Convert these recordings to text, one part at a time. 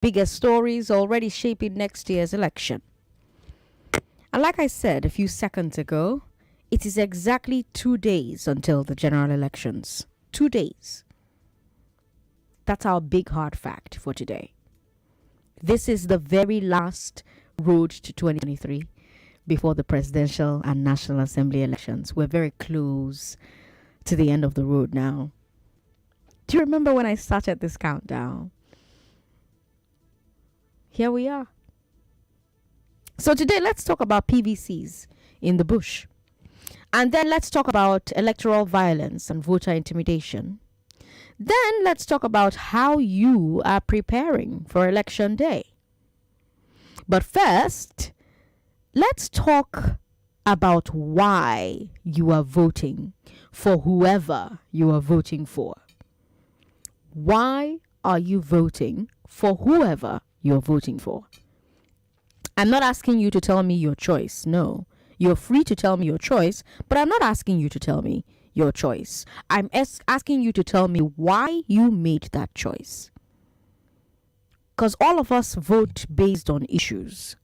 biggest stories already shaping next year's election. And like I said a few seconds ago, it is exactly 2 days until the general elections. 2 days. That's our big hard fact for today. This is the very last road to 2023 before the presidential and National Assembly elections. We're very close to the end of the road now. Do you remember when I started this countdown? Here we are. So today, let's talk about PVCs in the bush. And then let's talk about electoral violence and voter intimidation. Then let's talk about how you are preparing for election day. But first, let's talk about why you are voting for whoever you are voting for. Why are you voting for whoever you're voting for? I'm not asking you to tell me your choice. No. You're free to tell me your choice, but I'm not asking you to tell me your choice. I'm asking you to tell me why you made that choice. Because all of us vote based on issues.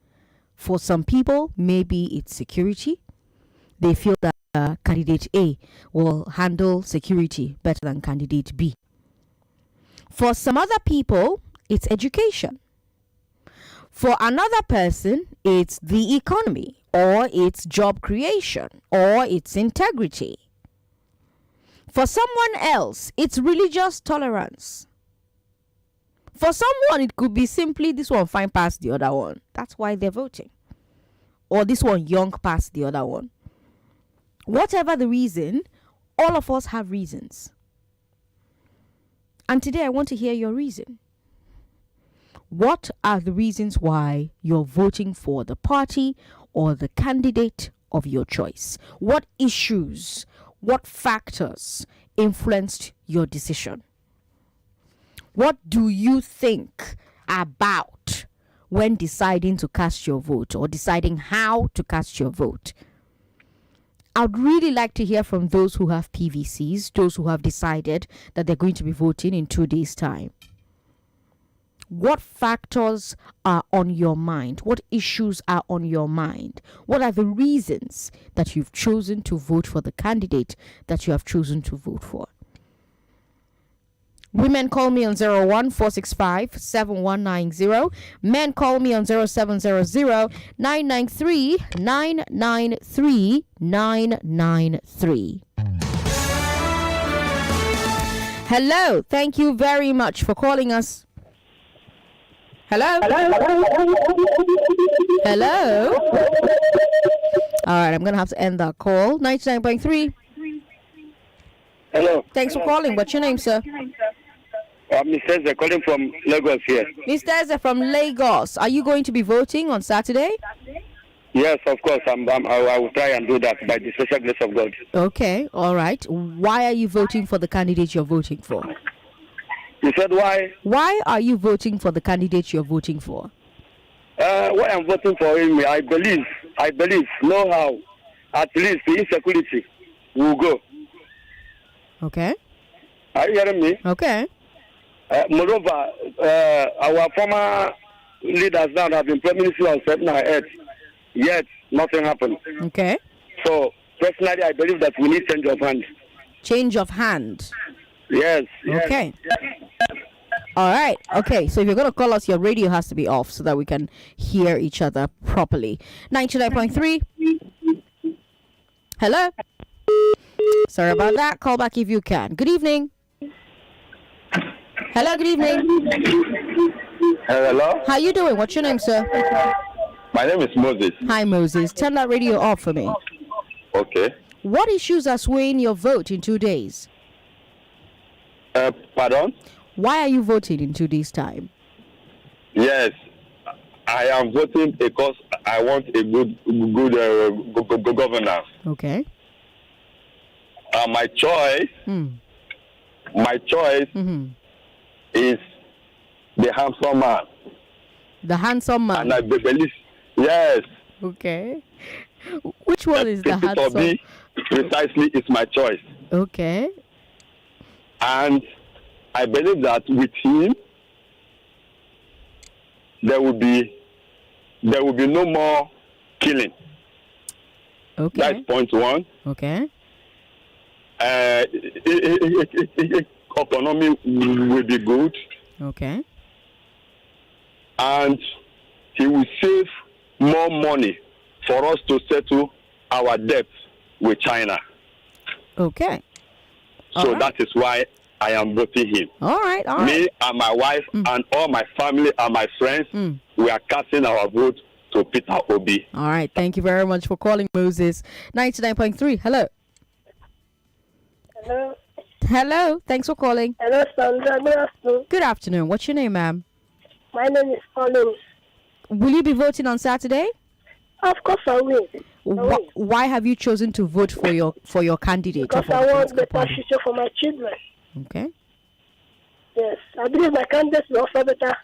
For some people, maybe it's security. They feel that candidate A will handle security better than candidate B. For some other people, it's education. For another person, it's the economy, or it's job creation, or it's integrity. For someone else, it's religious tolerance. For someone, it could be simply this one fine past the other one. That's why they're voting. Or this one young past the other one. Whatever the reason, all of us have reasons. And today I want to hear your reason. What are the reasons why you're voting for the party or the candidate of your choice? What issues, what factors influenced your decision? What do you think about when deciding to cast your vote or deciding how to cast your vote? I'd really like to hear from those who have PVCs, those who have decided that they're going to be voting in 2 days' time. What factors are on your mind? What issues are on your mind? What are the reasons that you've chosen to vote for the candidate that you have chosen to vote for? Women call me on 01465-7190. Men call me on 0700-993-993. Hello. Thank you very much for calling us. Hello? Hello? All right, I'm going to have to end that call. 99.3. Hello. Thanks for calling. What's your name, sir? Mr. Eze calling from Lagos here. Mr. Eze from Lagos. Are you going to be voting on Saturday? Yes, of course. I will try and do that by the special grace of God. Okay, all right. Why are you voting for the candidate you're voting for? You said why? Why are you voting for the candidate you're voting for? Why I'm voting for him, I believe, know how, at least the insecurity will go. Okay. Are you hearing me? Okay. Moreover, our former leaders now have been promising on 7 or 8, yet nothing happened. Okay. So, personally, I believe that we need change of hand. Change of hand. Yes. Okay. All right. Okay. So if you're going to call us, your radio has to be off so that we can hear each other properly. 99.3. Hello. Sorry about that. Call back if you can. Good evening. Hello. Good evening. Hello. How you doing? What's your name, sir? My name is Moses. Hi, Moses. Turn that radio off for me. Okay. What issues are swaying your vote in 2 days? Pardon? Why are you voting in 2 days' time? Yes, I am voting because I want a good governor. Okay. My choice is the handsome man. The handsome man. And I believe, yes. Okay. Which one is the Peter handsome? B precisely is my choice. Okay. And I believe that with him, there will be no more killing. Okay. That's point one. Okay. Economy will be good, Okay. and he will save more money for us to settle our debts with China. Okay. So that is why I am voting him. All right. Me and my wife and all my family and my friends, we are casting our vote to Peter Obi. All right. Thank you very much for calling, Moses. 99.3. Hello. Hello. Hello. Thanks for calling. Hello, Sandra. Good afternoon. Good afternoon. What's your name, ma'am? My name is Pauline. Will you be voting on Saturday? Of course I will. Why have you chosen to vote for your candidate? Because I want better future for my children. Okay. Yes. I believe my candidate will offer better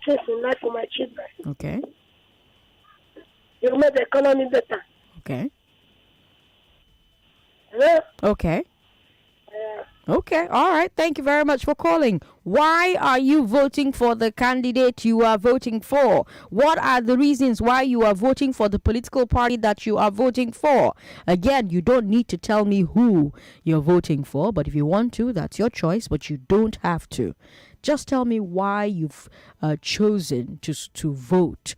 things in life for my children. Okay. It will make the economy better. Okay. Hello? Okay. Yeah. Okay. All right. Thank you very much for calling. Why are you voting for the candidate you are voting for? What are the reasons why you are voting for the political party that you are voting for? Again, you don't need to tell me who you're voting for, but if you want to, that's your choice, but you don't have to. Just tell me why you've chosen to vote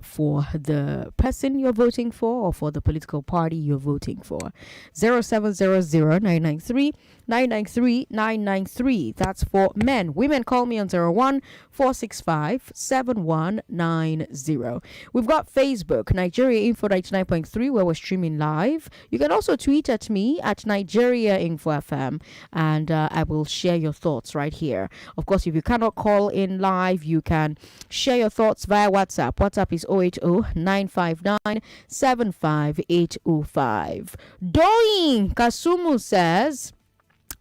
for the person you're voting for or for the political party you're voting for. 0700-993-993. That's for men. Women, call me on 01-465-7190. We've got Facebook, Nigeria Info 99.3, where we're streaming live. You can also tweet at me at Nigeria Info FM, and I will share your thoughts right here. Of course, if you cannot call in live, you can share your thoughts via WhatsApp. WhatsApp is 080-959-75805. Doing Kasumu says,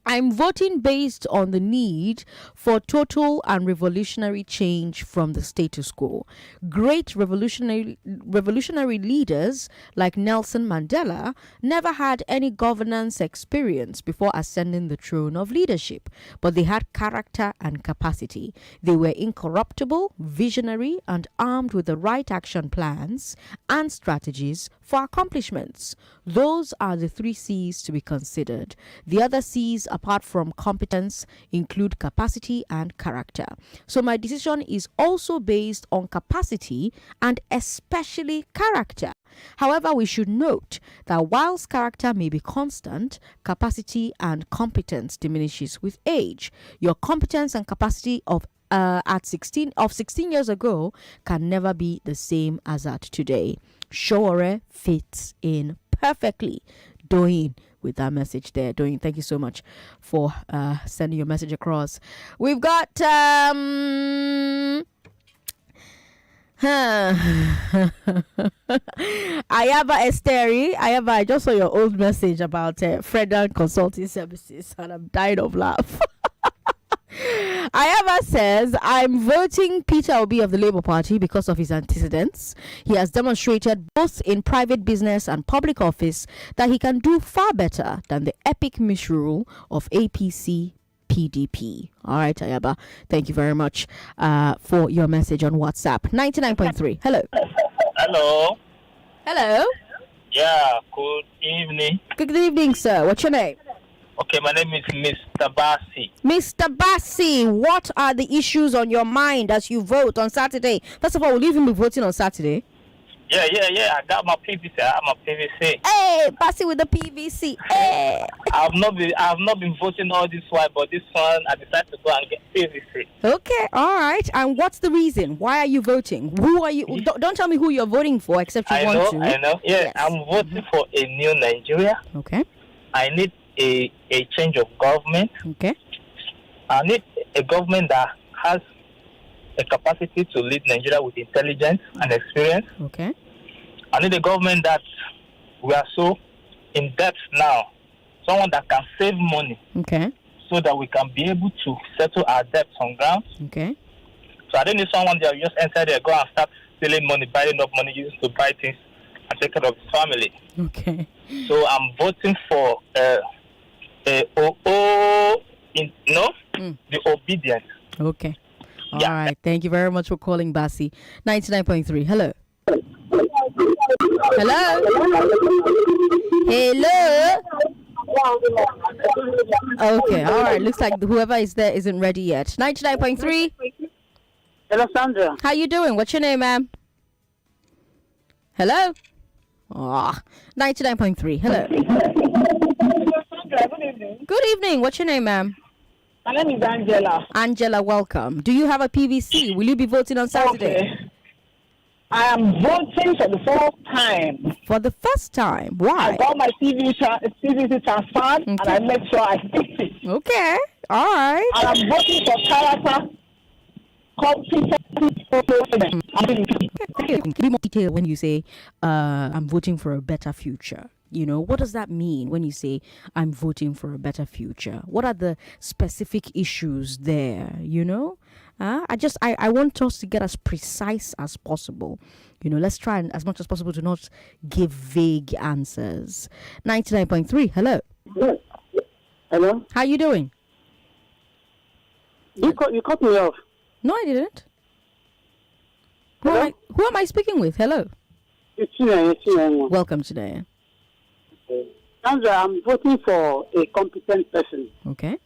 I'm voting based on the need for total and revolutionary change from the status quo. Great revolutionary leaders like Nelson Mandela never had any governance experience before ascending the throne of leadership, but they had character and capacity. They were incorruptible, visionary, and armed with the right action plans and strategies for accomplishments. Those are the 3 C's to be considered. The other C's, apart from competence, include capacity and character. So my decision is also based on capacity and especially character. However, we should note that whilst character may be constant, capacity and competence diminishes with age. Your competence and capacity of 16 years ago can never be the same as at today. Shore fits in perfectly. Doing with that message there. Doing, thank you so much for sending your message across. We've got Ayaba Esteri. Ayaba, I just saw your old message about Freda Consulting Services and I'm dying of laugh. Ayaba says, I'm voting Peter Obi of the Labour Party because of his antecedents. He has demonstrated both in private business and public office that he can do far better than the epic misrule of APC PDP. All right, Ayaba, thank you very much for your message on WhatsApp. 99.3. Hello. Hello. Hello. Yeah, good evening. Good evening, sir. What's your name? Okay, my name is Mr. Bassi. Mr. Bassi, what are the issues on your mind as you vote on Saturday? First of all, will you even be voting on Saturday? Yeah. I got my PVC. I have my PVC. Hey, Bassi with the PVC. Hey. I've not been voting all this while, but this one I decided to go and get PVC. Okay, all right. And what's the reason? Why are you voting? Who are you? Don't tell me who you're voting for, except you want to. I know. Yeah, yes. I'm voting for a new Nigeria. Okay. I need a change of government. Okay. I need a government that has a capacity to lead Nigeria with intelligence and experience. Okay. I need a government that we are so in debt now. Someone that can save money. Okay. So that we can be able to settle our debts on ground. Okay. So I don't need someone that will just enter there, go and start stealing money, buying up money, using to buy things and take care of his family. Okay. So I'm voting for the obedience. Okay. All right. Thank you very much for calling, Basi. 99.3. Hello. Hello. Hello. Okay. All right. Looks like whoever is there isn't ready yet. 99.3. Hello, Sandra. How you doing? What's your name, ma'am? Hello. 99.3. Hello. Sandra, good evening. Good evening. What's your name, ma'am? My name is Angela. Angela, welcome. Do you have a PVC? Will you be voting on Saturday? Okay. I am voting for the first time. For the first time. Why? I got my CVC transferred and I make sure I fix it. Okay. All right. And I'm voting for character, competency. Be more detailed when you say, I'm voting for a better future. What does that mean when you say, I'm voting for a better future? What are the specific issues there, I want us to get as precise as possible. Let's try and as much as possible to not give vague answers. 99.3, hello. Hello? How you doing? You cut me off. No, I didn't. Who am I speaking with? Hello. It's you. Welcome today. Sandra, I'm voting for a competent person. Okay.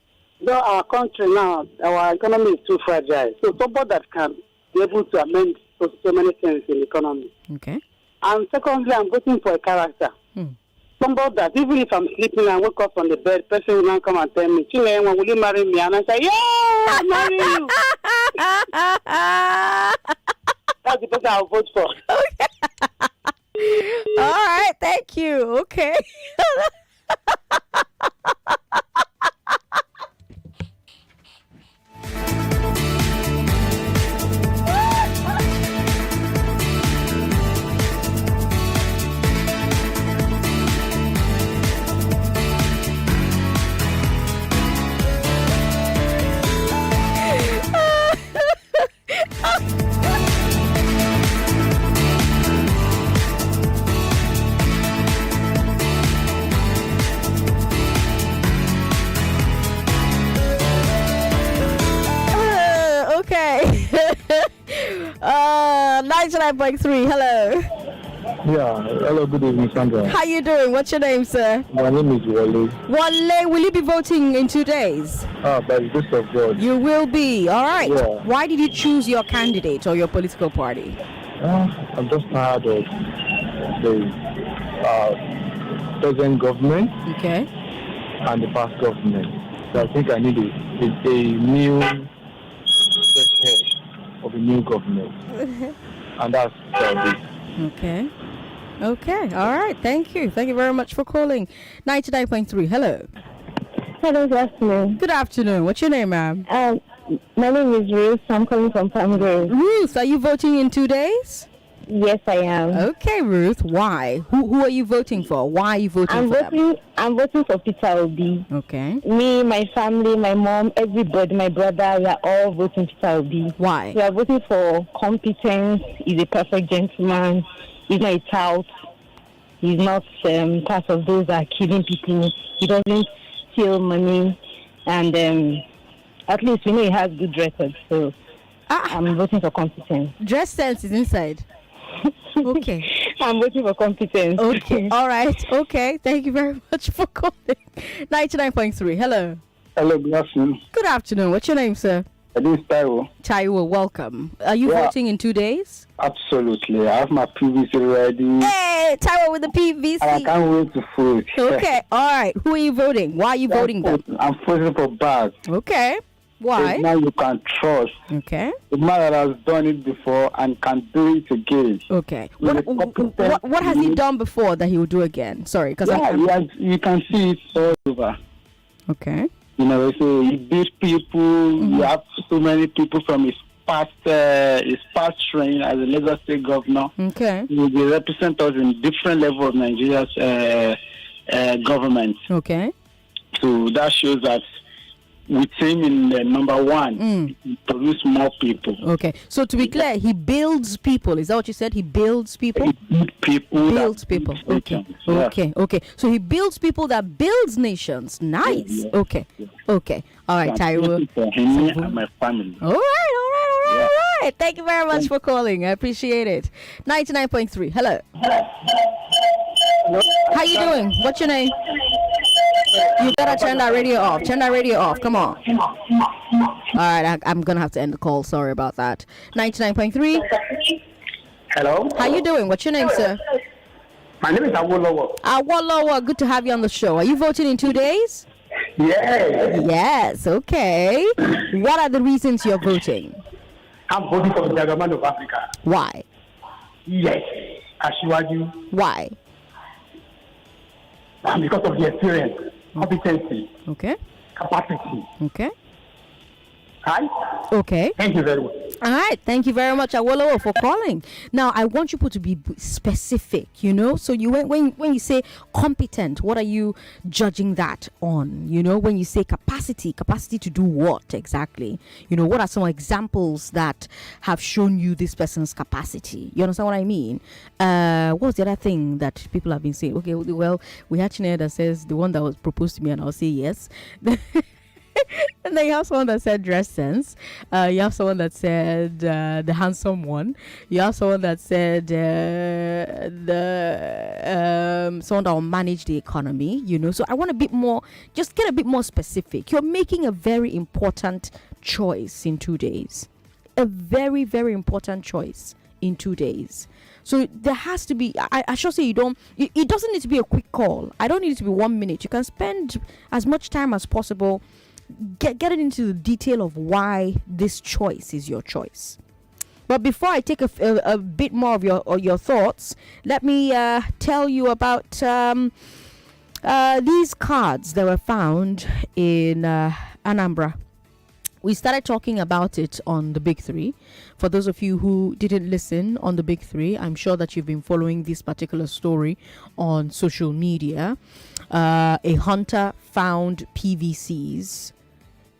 Though our country now, our economy is too fragile. So somebody that can be able to amend so many things in the economy. Okay. And secondly, I'm voting for a character. Somebody that even if I'm sleeping and wake up on the bed, person will not come and tell me, Chinenwa, will you marry me? And I say, yeah, I'll marry you. That's the person I'll vote for. Okay. All right, thank you. Okay. Okay. 99.3. Hello. Yeah, hello, good evening, Sandra. How you doing? What's your name, sir? My name is Wale. Wale, will you be voting in 2 days? By the grace of God. You will be. All right. Yeah. Why did you choose your candidate or your political party? I'm just tired of the present government Okay. and the past government. So I think I need a new fresh head of a new government. And that's it. Okay. Okay. All right. Thank you. Thank you very much for calling. 99.3. Hello. Hello, good afternoon. Good afternoon. What's your name, ma'am? My name is Ruth. I'm calling from Family. Ruth, are you voting in 2 days? Yes, I am. Okay, Ruth. Why? Who are you voting for? Why are you voting for them? I'm voting for Peter Obi. Okay. Me, my family, my mom, everybody, my brother, we are all voting Peter Obi. Why? We are voting for competence. He's a perfect gentleman. He's not a tout. He's not part of those that are killing people. He doesn't steal money. And at least we know he has good records. So I'm voting for competence. Dress sense is inside. Okay. I'm voting for competence. Okay. All right. Okay. Thank you very much for calling. 99.3. Hello. Hello, good afternoon. Good afternoon. What's your name, sir? My name is Taiwo. Taiwo, welcome. Are you voting in 2 days? Absolutely. I have my PVC ready. Hey, Taiwo with the PVC. And I can't wait to vote. Okay. All right. Who are you voting? Why are you voting them? I'm voting for Baz. Okay. Why? A man you can trust. Okay. A man that has done it before and can do it again. Okay. What has he done before that he will do again? Sorry, because you can see it all over. Okay. You know, so he beat people. Mm-hmm. You have so many people from his past reign as a Lagos State governor. Okay. They represent us in different levels of Nigeria's government. Okay. So that shows that with him in number one, he produce more people. Okay. So to be clear, he builds people. Is that what you said? He builds people? He builds people. Okay. Yeah. Okay. So he builds people that builds nations. Nice. Yeah. Okay. Okay. All right, so Taiwo. for him and my family. All right. right. Thank you very much for calling. I appreciate it. 99.3. Hello. How you doing? What's your name? You gotta turn that radio off. Turn that radio off. Come on. All right. I'm gonna have to end the call. Sorry about that. 99.3. Hello. How you doing? What's your name, sir? My name is Awolowo. Awolowo, good to have you on the show. Are you voting in 2 days? Yes. Yes, okay. What are the reasons you're voting? I'm voting for the government of Africa. Why? Yes. Ashiwaju. Why? Because of the experience, competency, Okay. capacity. Okay. Right? Okay. Thank you very much. All right. Thank you very much, Awolowo, for calling. Now, I want you people to be specific, you know. So when you say competent, what are you judging that on? You know, when you say capacity to do what exactly? You know, what are some examples that have shown you this person's capacity? You understand what I mean? What's the other thing that people have been saying? Okay, well, we had Chinea that says the one that was proposed to me, and I'll say yes. And then you have someone that said dress sense. You have someone that said the handsome one. You have someone that said someone that will manage the economy. You know, so I want a bit more. Just get a bit more specific. You're making a very important choice in 2 days. A very, very important choice in 2 days. So there has to be. I should say it doesn't need to be a quick call. I don't need it to be 1 minute. You can spend as much time as possible. Get it into the detail of why this choice is your choice. But before I take a bit more of your thoughts, let me tell you about these cards that were found in Anambra. We started talking about it on the Big Three. For those of you who didn't listen on the Big Three, I'm sure that you've been following this particular story on social media. A hunter found PVCs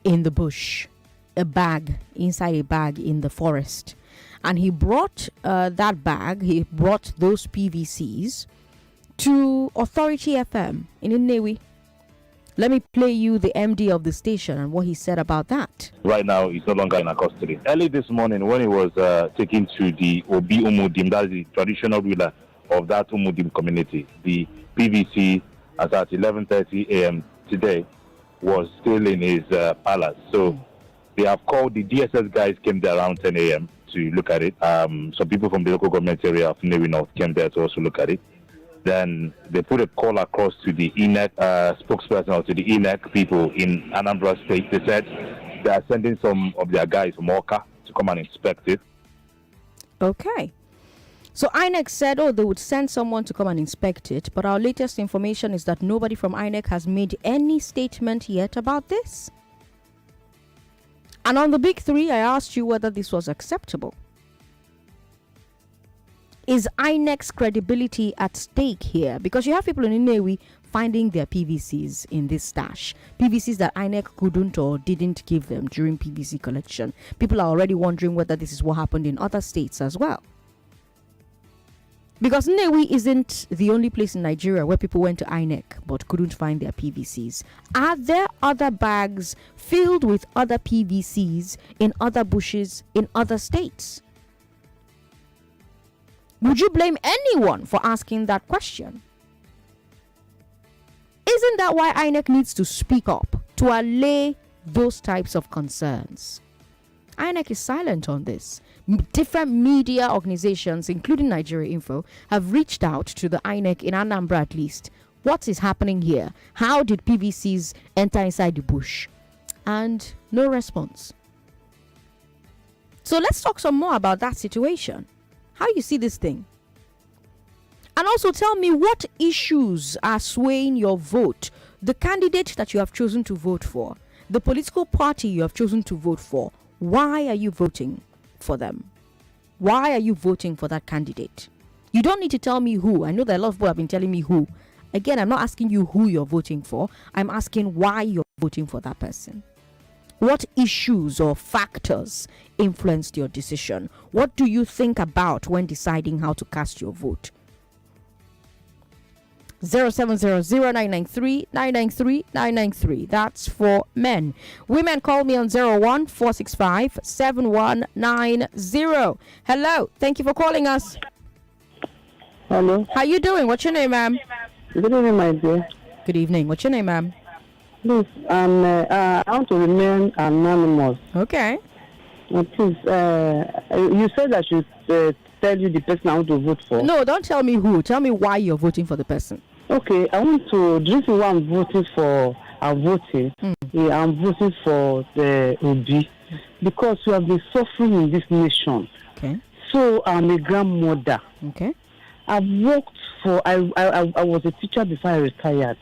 in the bush, inside a bag in the forest. And he brought he brought those PVCs to Authority FM in Nnewi. Let me play you the MD of the station and what he said about that. Right now, he's no longer in our custody. Early this morning, when he was taken to the Obi Umudim, that's the traditional ruler of that Umudim community, the PVC, as at 11:30 a.m. today, was still in his palace. So they have called, the DSS guys came there around 10 a.m. to look at it. Some people from the local government area of Nnewi North came there to also look at it. Then they put a call across to the INEC spokesperson, or to the INEC people in Anambra State. They said they are sending some of their guys from Oka to come and inspect it. Okay. So INEC said, they would send someone to come and inspect it. But our latest information is that nobody from INEC has made any statement yet about this. And on the Big Three, I asked you whether this was acceptable. Is INEC's credibility at stake here? Because you have people in Nnewi finding their PVCs in this stash. PVCs that INEC couldn't or didn't give them during PVC collection. People are already wondering whether this is what happened in other states as well. Because Nnewi isn't the only place in Nigeria where people went to INEC but couldn't find their PVCs. Are there other bags filled with other PVCs in other bushes in other states? Would you blame anyone for asking that question? Isn't that why INEC needs to speak up to allay those types of concerns? INEC is silent on this. Different media organizations, including Nigeria Info, have reached out to the INEC in Anambra at least. What is happening here? How did PVCs enter inside the bush? And no response. So let's talk some more about that situation. How you see this thing? And also tell me what issues are swaying your vote. The candidate that you have chosen to vote for, the political party you have chosen to vote for, why are you voting for them? Why are you voting for that candidate? You don't need to tell me who. I know that a lot of people have been telling me who. Again, I'm not asking you who you're voting for. I'm asking why you're voting for that person. What issues or factors influenced your decision? What do you think about when deciding how to cast your vote? 0700993993993. That's for men. Women, call me on 014657190. Hello, thank you for calling us. Hello. How you doing? What's your name, ma'am? Good evening, my dear. Good evening. What's your name, ma'am? Please, I want to remain anonymous. Okay. Please, you said I should tell you the person I want to vote for. No, don't tell me who. Tell me why you're voting for the person. Okay, I want to. The reason why I'm voting for, I'm voting for the Obi because we have been suffering in this nation. Okay. So I'm a grandmother. Okay. I've worked for. I was a teacher before I retired.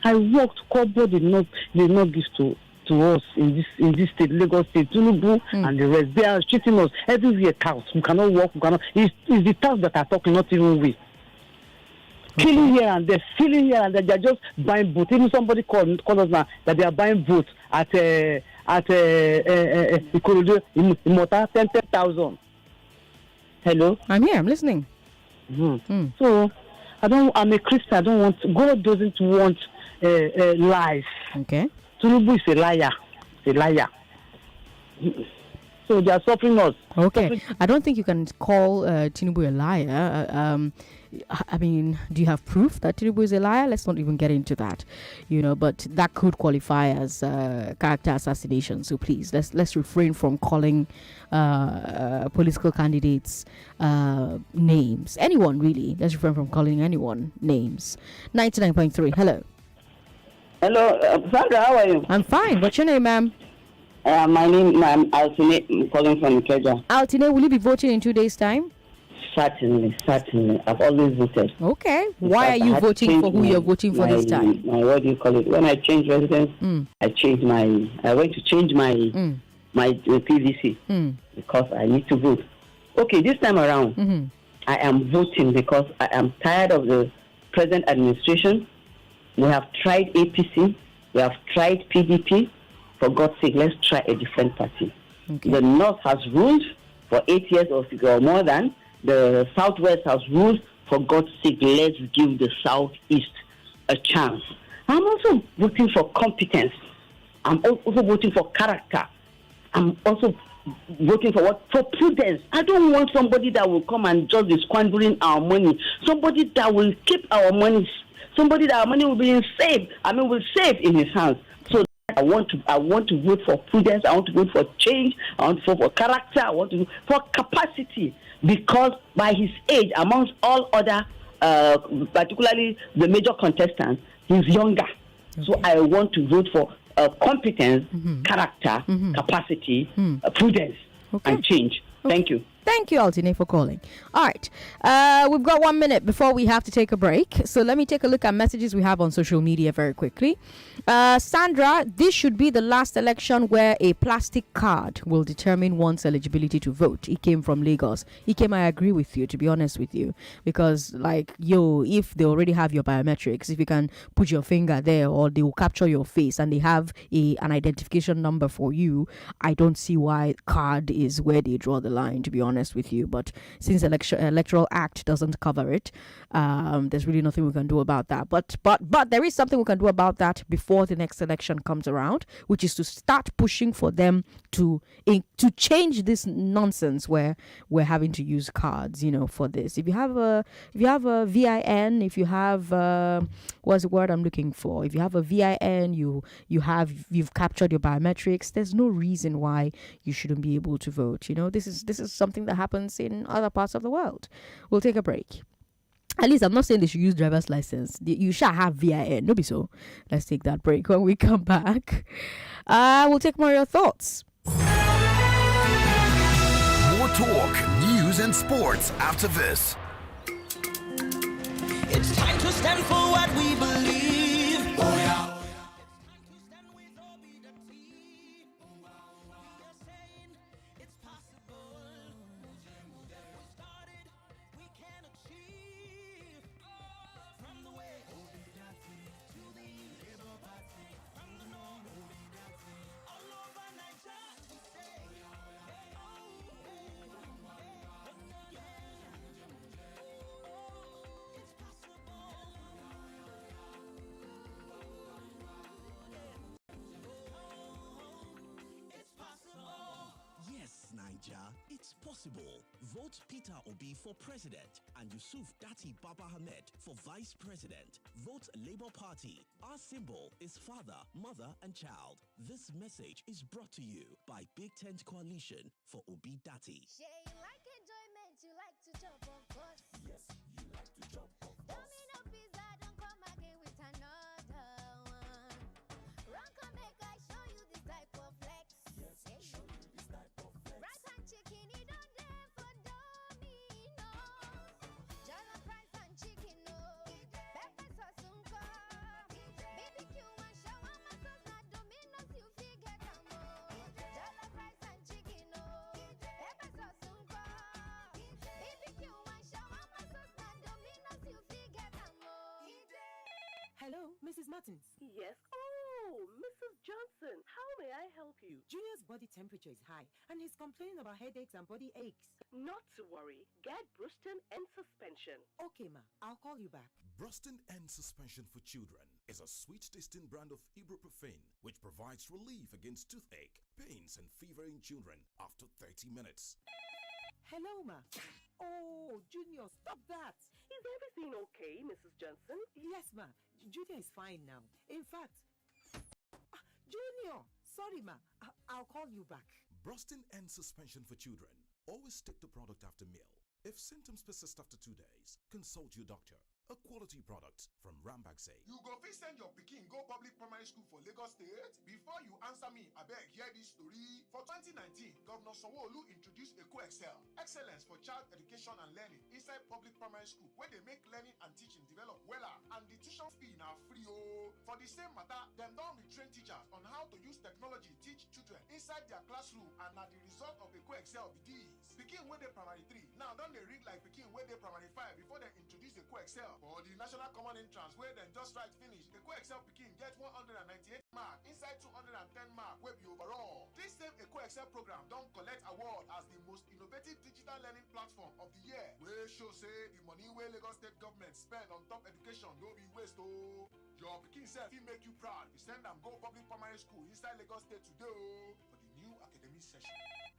I worked. Kobo did not give to us in this state, Lagos State, Tinubu and the rest. They are treating us everywhere. Cows. We cannot work. We cannot. It's the cows that are talking, not even we. Killing here and there, stealing here and there. They are just buying votes. Even somebody called us now that they are buying votes at Ikorodu in Mota 10,000. Hello. I'm here. I'm listening. So I'm a Christian. I don't want. God doesn't want lies. Okay. Tinubu is a liar. A liar. So they are suffering us. Okay. I don't think you can call Tinubu a liar. I mean, do you have proof that Tinubu is a liar? Let's not even get into that, but that could qualify as character assassination. So please, let's refrain from calling political candidates names. Anyone, really. Let's refrain from calling anyone names. 99.3. Hello. Hello, Sandra, how are you? I'm fine. What's your name, ma'am? My name is Altine. I'm calling from Ikeja. Altine, will you be voting in 2 days' time? Certainly. I've always voted. Okay. Why are you voting for who you're voting for this time? What do you call it? When I changed residence, I went to change my PVC because I need to vote. Okay, this time around, I am voting because I am tired of the present administration. We have tried APC. We have tried PDP. For God's sake, let's try a different party. Okay. The North has ruled for 8 years or more than. The Southwest has ruled. For God's sake, let's give the Southeast a chance. I'm also voting for competence. I'm also voting for character. I'm also voting for For prudence. I don't want somebody that will come and just be squandering our money. Somebody that will keep our money. Somebody that our money will be will save in his hands. So I want to vote for prudence. I want to vote for change. I want to vote for character. I want to vote for capacity. Because by his age, amongst all other, particularly the major contestants, he's younger. Okay. So I want to vote for competence, character, capacity, prudence, and change. Okay. Thank you. Thank you, Altine, for calling. All right. We've got 1 minute before we have to take a break. So let me take a look at messages we have on social media very quickly. Sandra, this should be the last election where a plastic card will determine one's eligibility to vote. It came from Lagos. I agree with you, to be honest with you. Because, if they already have your biometrics, if you can put your finger there or they will capture your face and they have an identification number for you, I don't see why card is where they draw the line, to be honest with you. But since electoral act doesn't cover it, there's really nothing we can do about that. But there is something we can do about that before the next election comes around, which is to start pushing for them to change this nonsense where we're having to use cards, for this. If you have a VIN, if you have what's the word I'm looking for? If you have a VIN, you've captured your biometrics. There's no reason why you shouldn't be able to vote. This is something that happens in other parts of the world. We'll take a break. At least I'm not saying they should use driver's license. You shall have VIN. No be so. Let's take that break. When we come back, we'll take more of your thoughts. More talk, news, and sports after this. It's time to stand for what we believe. Oh yeah. possible. Vote Peter Obi for president and Yusuf Dati Baba Ahmed for vice president. Vote Labour Party. Our symbol is father, mother, and child. This message is brought to you by Big Tent Coalition for Obi Dati. Yeah, you like enjoyment, you like to jump, of course. Yes, you like to jump, of course. Domino pizza, don't come again with another one. Run, come make I show you this type of flex. Yes, hey. show you this type of flex. Rice and chicken, you don't dare for Domino's. Jollof rice and chicken, no. Pepper sauce, unko. BBQ and shawarma sauce, na Domino's you figure them all. Jollof rice and chicken, no. Pepper sauce, unko. BBQ and shawarma sauce, na Domino's you figure them all. Hello, Mrs. Martins. Yes. Oh, Mrs. Johnson, how may I help you? Junior's body temperature is high and he's complaining about headaches and body aches. Not to worry. Get Bruston and suspension. Okay, ma. I'll call you back. Bruston and Suspension for Children is a sweet-tasting brand of ibuprofen which provides relief against toothache, pains, and fever in children after 30 minutes. Hello, ma. Oh, Junior, stop that. Is everything okay, Mrs. Johnson? Yes, ma. Junior is fine now. In fact, Junior, sorry, ma. I'll call you back. Brustin and Suspension for Children. Always take the product after meal. If symptoms persist after 2 days, consult your doctor. A quality product from Rambaxay. You go fit send your pikin go public primary school for Lagos State? Before you answer me, abeg hear this story. For 2019, Governor Sanwo-Olu introduced EcoExcel, excellence for child education and learning inside public primary school, where they make learning and teaching develop wella, and the tuition fee na free oh. For the same matter, dem don retrain teachers on how to use technology teach children inside their classroom, and na the result of EcoExcel be this. Pikin wey dey primary 3 now don dey read like pikin wey dey primary 5 before dem introduce EcoExcel. For the national common entrance wey dem just write finish, EcoExcel pikin get 198 mark inside 210 mark wey be overall. This same EcoExcel program don collect award as the most innovative digital learning platform of the year, wey show say the money wey Lagos State government spend on top education no be waste oh. Your pikin sef fit make you proud if you send am go public primary school inside Lagos State today oh, for the new academic session.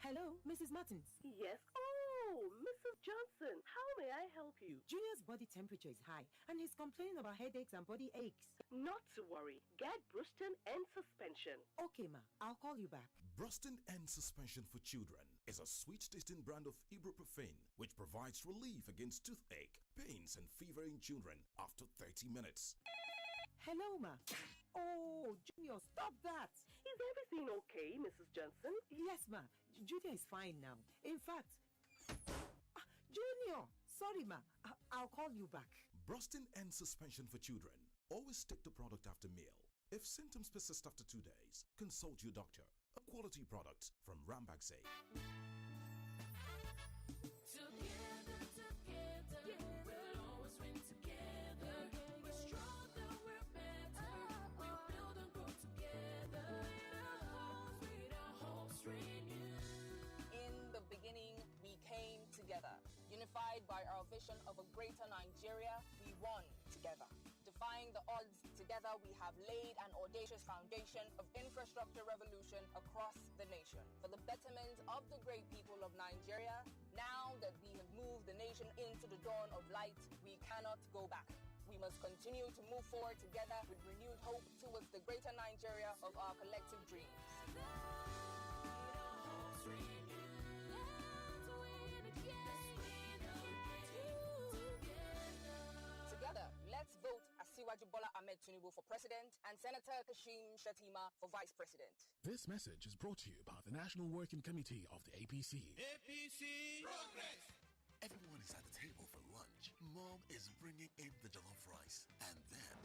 Hello, Mrs. Martins. Yes. Oh, Mrs. Johnson, how may I help you? Junior's body temperature is high and he's complaining about headaches and body aches. Not to worry. Get Bruston and suspension. Okay, ma. I'll call you back. Bruston and Suspension for Children is a sweet-tasting brand of ibuprofen which provides relief against toothache, pains, and fever in children after 30 minutes. Hello, ma. Oh, Junior, stop that. Is everything okay, Mrs. Johnson? Yes, ma. Junior is fine now. In fact, Junior, sorry, ma. I'll call you back. Brustin and Suspension for Children. Always take the product after meal. If symptoms persist after 2 days, consult your doctor. A quality product from Rambaxay. Together, we'll always win together. We're stronger, we're better. We'll build and grow together. With our hopes renewed. In the beginning, we came together. Unified by our vision of a greater Nigeria, we won together. Defying the odds, together we have laid an audacious foundation of infrastructure revolution across the nation. For the betterment of the great people of Nigeria, now that we have moved the nation into the dawn of light, we cannot go back. We must continue to move forward together with renewed hope towards the greater Nigeria of our collective dreams. Together, let's vote Asiwaju Bola Ahmed Tinubu for president and Senator Kashim Shettima for vice president. This message is brought to you by the National Working Committee of the APC. APC Progress! Everyone is at the table for lunch. Mom is bringing in the jollof rice. And then...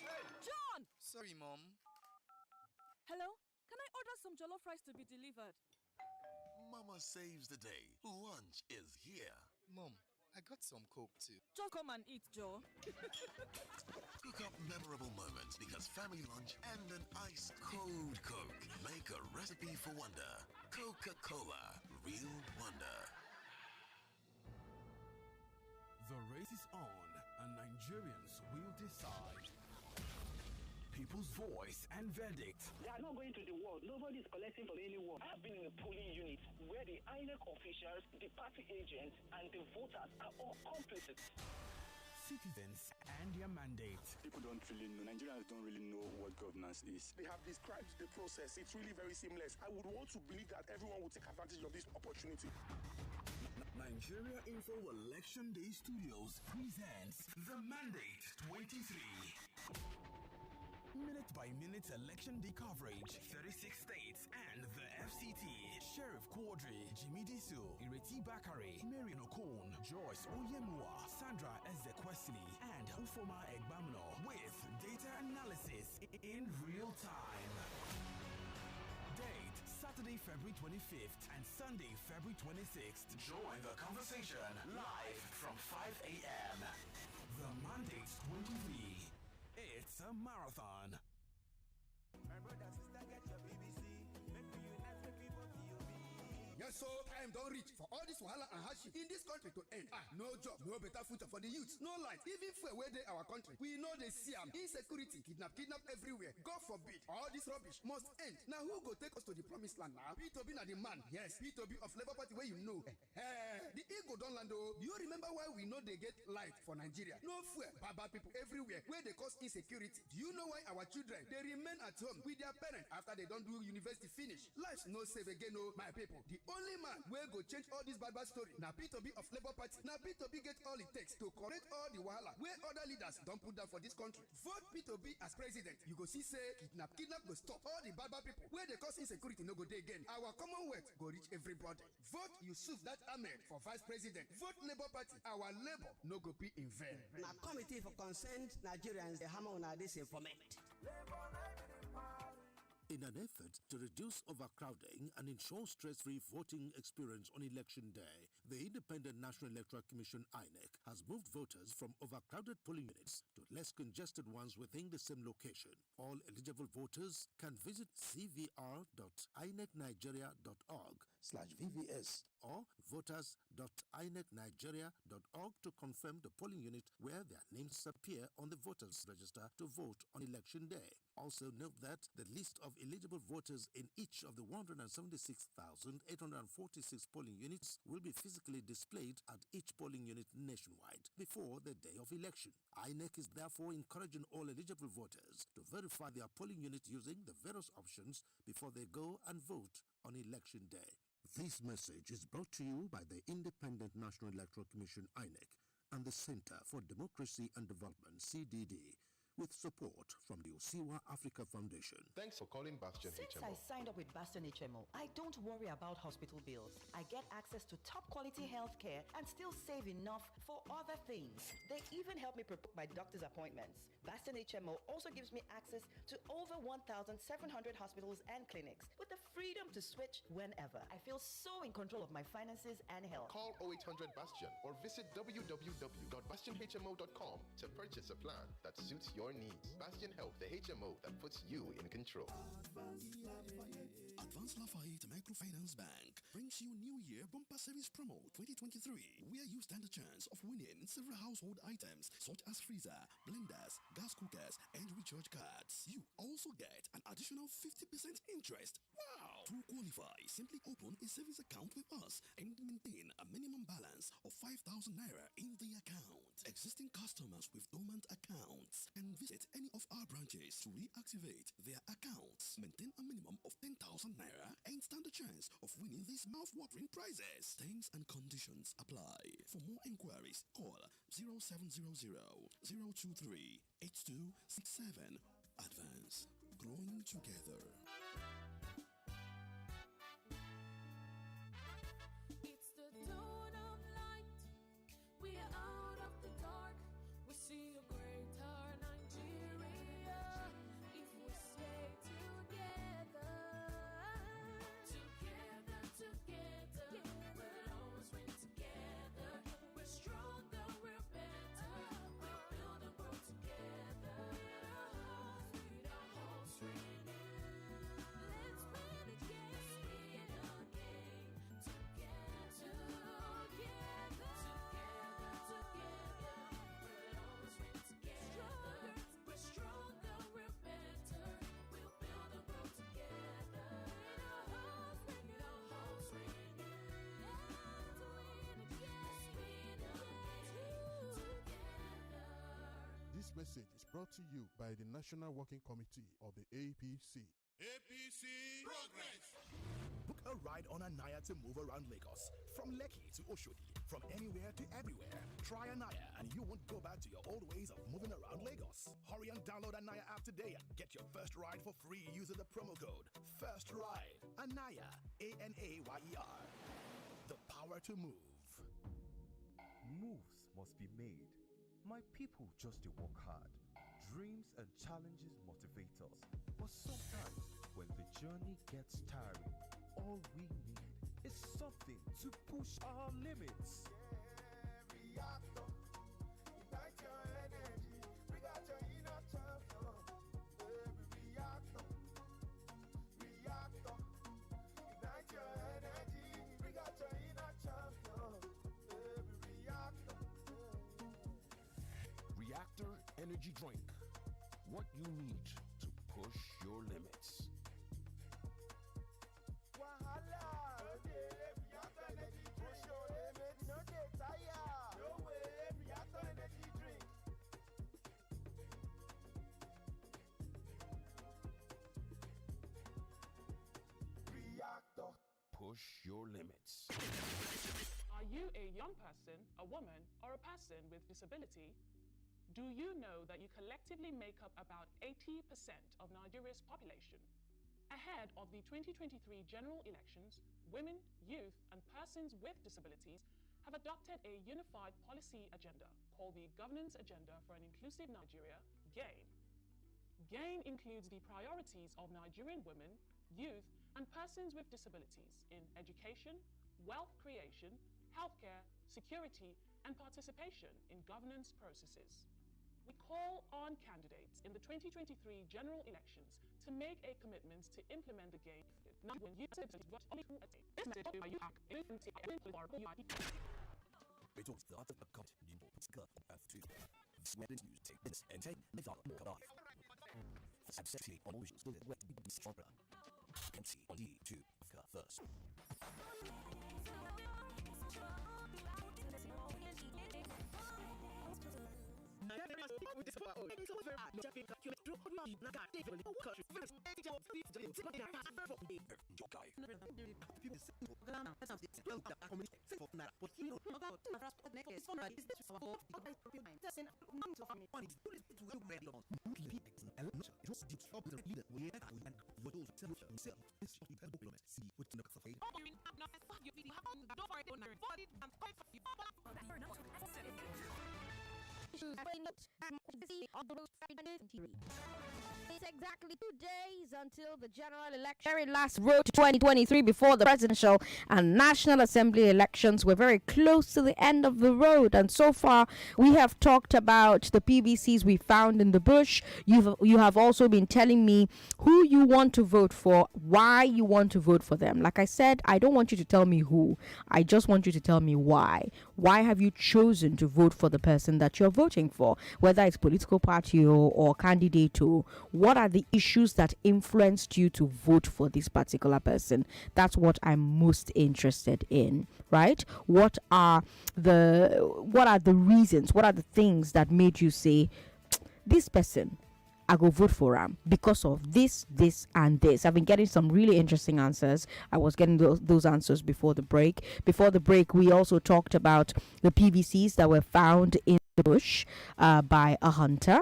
Hey! John! Sorry, Mom. Hello? Can I order some jollof rice to be delivered? Mama saves the day. Lunch is here. Mom, I got some Coke too. Just come and eat, Joe. Cook up memorable moments because family lunch and an ice cold Coke make a recipe for wonder. Coca-Cola, real wonder. The race is on and Nigerians will decide. people's voice and verdict. They are not going to the ward. Nobody is collecting from any ward. I've been in a polling unit where the INEC officials, the party agents, and the voters are all complicit. Citizens and their mandate. People don't really know. Nigerians don't really know what governance is. They have described the process. It's really very seamless. I would want to believe that everyone will take advantage of this opportunity. Nigeria Info Election Day Studios presents The Mandate 23. Minute-by-minute election day coverage, 36 states and the FCT. Sheriff Quadri, Jimmy Disu, Ireti Bakare, Marion Okon, Joyce Oyemua, Sandra Ezekwesili, and Ufoma Egbamno with data analysis in real time. Date, Saturday, February 25th and Sunday, February 26th. Join the conversation live from 5 a.m. The Mandate 23. It's a marathon. My brother, sister, get your BBC. Make me unite, make me vote POB. Yes, so time don't reach for all this wahala and hardship in this country to end. No job, no better future for the youth, no light, even for where they our country. We know they see insecurity, kidnap everywhere. God forbid, all this rubbish must end. Now who go take us to the promised land now? P2B na the man. Yes, P2B of Labour Party where you know. The ego don't land though. Do you remember why we know they get light for Nigeria? No fear, bad people everywhere where they cause insecurity. Do you know why our children they remain at home with their parents after they don't do university finish? Life's no save again, no, my people. The only man where go change all this bad story. Now P2B of Labour Party. Now P2B get all it takes to correct all the wahala where other leaders don't put down for this country. Vote P2B as president. You go see say kidnap go stop. All the bad people where they cause insecurity no go day again. Our commonwealth go reach everybody. Vote Yusuf that Ahmed for vice president. Vote Labour Party. Our labor no go be in vain. Na committee for concerned Nigerians the hammer on this information. In an effort to reduce overcrowding and ensure stress-free voting experience on election day, the Independent National Electoral Commission (INEC) has moved voters from overcrowded polling units to less congested ones within the same location. All eligible voters can visit cvr.inecnigeria.org/VVS or voters.inecnigeria.org to confirm the polling unit where their names appear on the voters register to vote on election day. Also note that the list of eligible voters in each of the 176,846 polling units will be physically displayed at each polling unit nationwide before the day of election. INEC is therefore encouraging all eligible voters to verify their polling unit using the various options before they go and vote on election day. This message is brought to you by the Independent National Electoral Commission (INEC) and the Center for Democracy and Development (CDD), with support from the Osiwa Africa Foundation. Thanks for calling Bastion Since HMO. I signed up with Bastion HMO, I don't worry about hospital bills. I get access to top quality health care and still save enough for other things. They even help me book my doctor's appointments. Bastion HMO also gives me access to over 1,700 hospitals and clinics with the freedom to switch whenever. I feel so in control of my finances and health. Call 0800 Bastion or visit www.bastionhmo.com to purchase a plan that suits your needs. Bastion Health, the HMO that puts you in control. Advanced Lafayette Microfinance Bank brings you New Year Bumper Service Promo 2023, where you stand a chance of winning several household items such as freezer, blenders, gas cookers, and recharge cards. You also get an additional 50% interest. Wow! To qualify, simply open a savings account with us and maintain a minimum balance of 5,000 naira in the account. Existing customers with dormant accounts can visit any of our branches to reactivate their accounts. Maintain a minimum of 10,000 naira and stand a chance of winning these mouth-watering prizes. Terms and conditions apply. For more inquiries, call 0700 023 8267. Advance. Growing together. It's the dawn of light. We are out of the dark. We see a greater Nigeria. If we stay together, we'll always win together. We're stronger, we're better. We build and grow together. With our hopes renewed. message is brought to you by the National Working Committee of the APC. APC Progress! Book a ride on Anaya to move around Lagos. From Lekki to Oshodi, from anywhere to everywhere. Try Anaya and you won't go back to your old ways of moving around Lagos. Hurry and download Anaya app today and get your first ride for free using the promo code First Ride. Anaya, ANAYER. The power to move. Moves must be made. My people just to work hard. Dreams and challenges motivate us. But sometimes, when the journey gets tiring, all we need is something to push our limits. Reactor, ignite your energy. Bring out your inner champion. Reactor, reactor, ignite your energy. Bring out your inner champion. Reactor. Reactor Energy Drink. What you need to push your limits. Wahala, Reactor Energy push your limits. No dey tire. No way, Reactor Energy drink. Reactor. Push your limits. Are you a young person, a woman, or a person with disability? Do you know that you collectively make up about 80% of Nigeria's population? Ahead of the 2023 general elections, women, youth, and persons with disabilities have adopted a unified policy agenda called the Governance Agenda for an Inclusive Nigeria, GAIN. GAIN includes the priorities of Nigerian women, youth, and persons with disabilities in education, wealth creation, healthcare, security, and participation in governance processes. We call on candidates in the 2023 general elections to make a commitment to implement the GAIN. Now, when you say this only who attain. This message by you act in the Sweating news, take this and take the thought cut off. Absolutely almost good at to be stronger. Can see on D2 first. It's exactly 2 days until the general election. Very last road to 2023 before the presidential and National Assembly elections. We're very close to the end of the road, and so far we have talked about the PVCs we found in the bush. You have also been telling me who you want to vote for, why you want to vote for them. Like I said, I don't want you to tell me who. I just want you to tell me why. Why have you chosen to vote for the person that you're voting for, whether it's political party or candidate or what are the issues that influenced you to vote for this particular person? That's what I'm most interested in, right? What are the reasons? What are the things that made you say, this person, I go vote for him because of this, and this? I've been getting some really interesting answers. I was getting those answers before the break. Before the break, we also talked about the PVCs that were found in the bush by a hunter.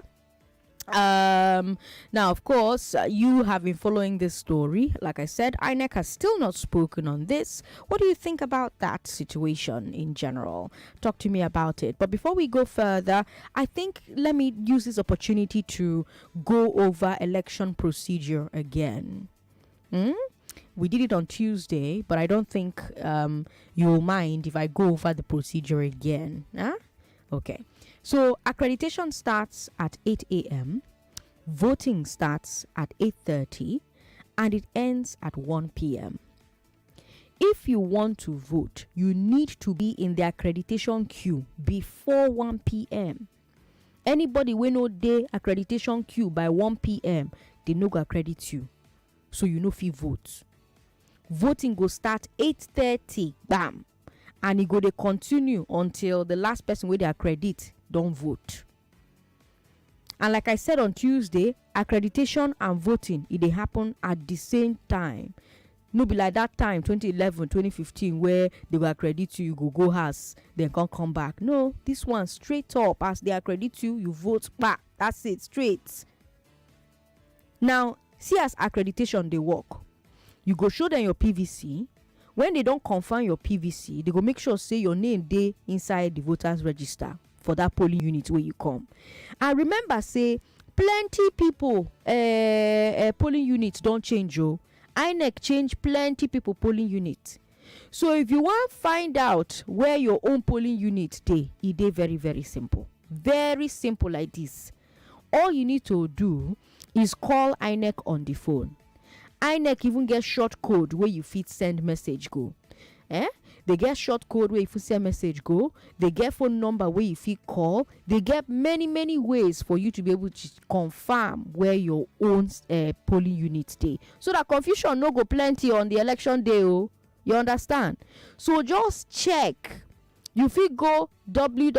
Now, of course, you have been following this story. Like I said, INEC has still not spoken on this. What do you think about that situation in general? Talk to me about it. But before we go further, I think let me use this opportunity to go over election procedure again. We did it on Tuesday, but I don't think you'll mind if I go over the procedure again. Okay. So accreditation starts at 8 a.m., voting starts at 8:30, and it ends at 1 p.m. If you want to vote, you need to be in the accreditation queue before 1 p.m. Anybody wey no dey accreditation queue by 1 p.m., they no go accredit you. So you no fit vote. Voting go start 8:30, bam. And it go dey continue until the last person wey dey accredit don't vote. And like I said on Tuesday, accreditation and voting, they happen at the same time. No be like that time 2011 2015 where they will accredit you, you go house, then come back. No, this one straight up, as they accredit you, you vote back. That's it, straight. Now see as accreditation they work. You go show them your PVC. When they don't confirm your PVC, they go make sure say your name dey inside the voters register for that polling unit where you come. And remember, say plenty people polling units don't change. INEC change plenty people polling unit. So if you want find out where your own polling unit dey, it dey very, very simple. Very simple like this. All you need to do is call INEC on the phone. INEC even get short code where you fit send message go. They get short code where you fit send message go. They get phone number where you fit call. They get many ways for you to be able to confirm where your own polling unit dey, so that confusion no go plenty on the election day. You understand? So just check. You fit go you fit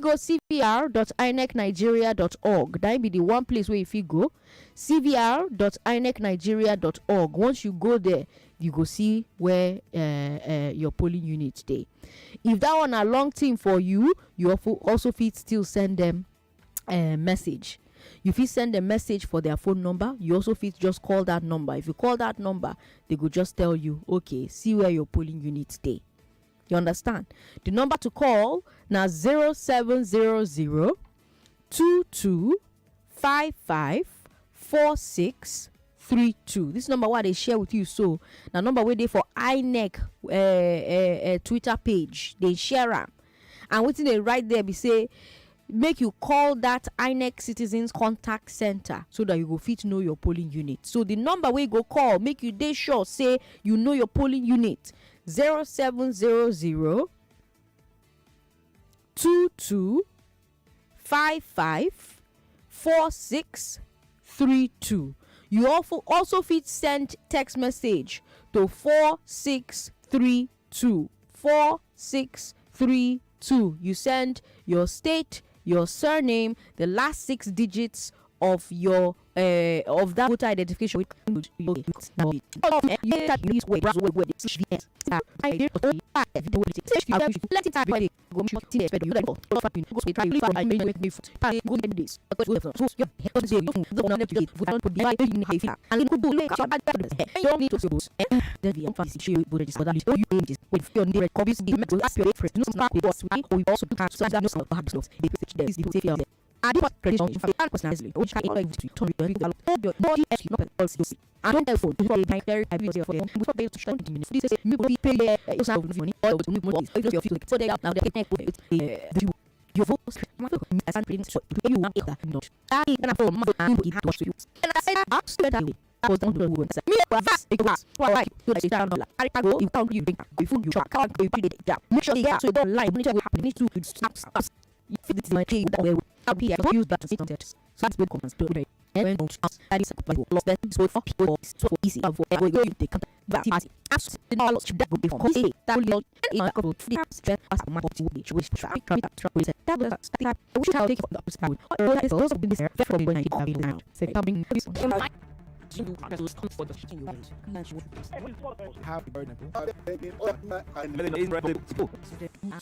go cvr.inecnigeria.org. That be the one place where you fit go. cvr.inecnigeria.org. Once you go there, you go see where your polling unit dey. If that one a long thing for you, you also fit still send them a message. You fit send a message for their phone number. You also fit just call that number. If you call that number, they go just tell you, okay, see where your polling unit dey. You understand? The number to call now 0700 2255 4632. This number what they share with you. So the number where they for INEC Twitter page, they share them. And what they write there, be say make you call that INEC Citizens Contact Center so that you go fit know your polling unit. So the number where you go call, make you dey sure say you know your polling unit. 0700 2255 4632. You also fit send text message to 4632. 4632. You send your state, your surname, the last 6 digits of your of that voter identification. I don't credit in fact personally, which I like to turn your body I don't have phone to very for them. We pay to stand minutes. This is me pay money or to more if you feel so they are now they can put your voice as and print so you not not I can afford my and it was you. And I said straight away. I was down to the wood. Me vast it was why you like $1. I go you can't you drink before you try can't go you down. Make sure you so don't lie when it happen need to stop. You feel it's my key that way. I'll be able to use that to see content. So that's good comments. Don't worry. When that is a lost that is for people, so easy for everyone you take that absolutely not lost that would be for say that will in a couple of stress as a matter to which traffic that was that which I'll take for the opposite or that is also been there from when I did now say coming this Happy birthday.